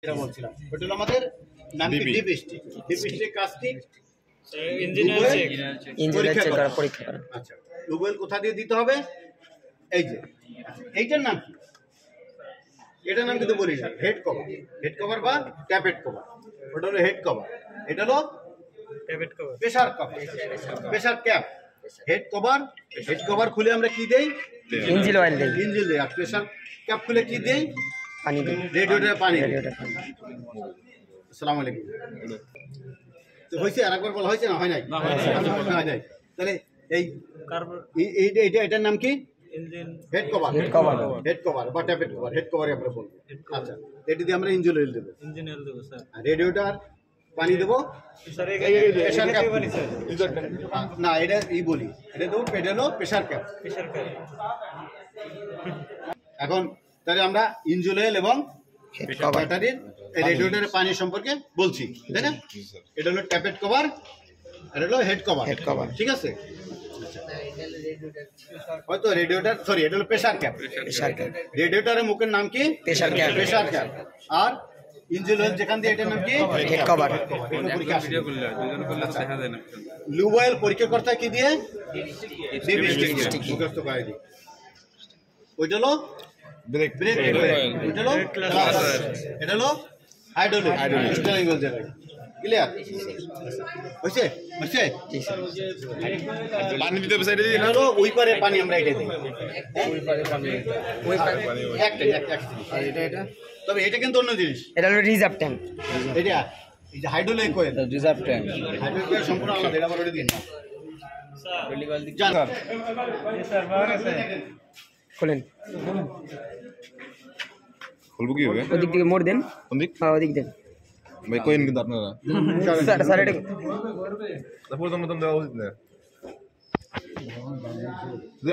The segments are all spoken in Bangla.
এটা বলছিলাম ওটা হলো আমাদের নাম কি ডিপ স্টিক। ডিপ স্টিক কাজ কি? ইঞ্জিনিয়ার চেক করা, পরীক্ষা করা। আচ্ছা, লুবেল কোথা দিয়ে দিতে হবে? এই যে এইটার নাম কি? এটার নাম কিন্তু বলি না, হেড কভার। হেড কভার বা ট্যাপেট কভার। ওটা হলো হেড কভার, এটা হলো tappet cover, pressure cover, pressure cap. Head cover, head cover খুলে আমরা কি দেই? ইঞ্জিন অয়েল দেই। ইঞ্জিন দেই। আর প্রেসার ক্যাপ খুলে কি দেই? পানি দেই, রেডিওটারে পানি। আসসালামু আলাইকুম। তো হয়েছে? আরেকবার বলা হয়েছে না? হয় নাই? হয় নাই। তাহলে এই এটার নাম কি? Head cover. Head cover, head cover বা ট্যাপেট কভার। হেড কভারই আমরা বলবো। আচ্ছা, এটি দিয়ে আমরা ইঞ্জিন অয়েল দেবো। ইঞ্জিন অয়েল দেবো স্যার। আর রেডিওটার পানি দেবো। প্রেসার ক্যাপ না, এটা ই বলি, এটা দেবো পেডেলো প্রেসার ক্যাপ। Pressure cap. এখন তাহলে আমরা ইঞ্জিন অয়েল এবং ব্যাটারির রেডিওটারের পানি সম্পর্কে বলছি, তাই না? এটা হলো ট্যাপেট কভার আর হলো হেড কভার। হেড কভার, ঠিক আছে? হয়তো রেডিওটার, সরি, এটা হলো প্রেসার ক্যাপ। Pressure cap. রেডিওটারের মুখের নাম কি? Pressure cap. Pressure cap. আর ইঞ্জিন অয়েল যেখান দিয়ে, এটার নাম কি? Head cover. লুব অয়েল পরীক্ষা করতে কি দিয়ে? Deep stick. মুখস্থ করে দিই। ওইটা হলো ব্রেক। Break oil. ওইটা হলো ক্লাস। এটা হলো হাইড্রোলিক। স্টিয়ারিং হুইল যেটা। ক্লিয়ার হয়েছে? হয়েছে? পানি দিতে হবে সাইডে দিয়ে। হলো ওই পারে পানি আমরা এটা দিই। ওই পারে পানি, ওই পারে পানি একটা আর এটা তবে এটা কিন্তু অন্য জিনিস। এটা হলো রিজার্ভ ট্যাঙ্ক। এটা এই যে hydraulic coil, reserve tank. Hydraulic coil সম্পূর্ণ আলাদা, এটা বড় দিন না স্যার। স্যার বাবার আছে, খুলেন। খুলবো কি হবে? ওদিক দিকে মোড় দেন। কোন দিক? হ্যাঁ, ওদিক দেন ভাই। কোয়েন কিন্তু আপনারা স্যার, স্যার এটা তারপর তোমরা দেওয়া উচিত না।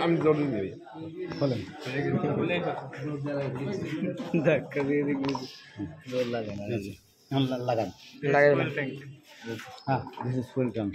আমি জল দিই। বলেন। ধাক্কা দিয়ে দেখি লাগান। লাগাই। হ্যাঁ, দিস ইজ ফুল টাইম।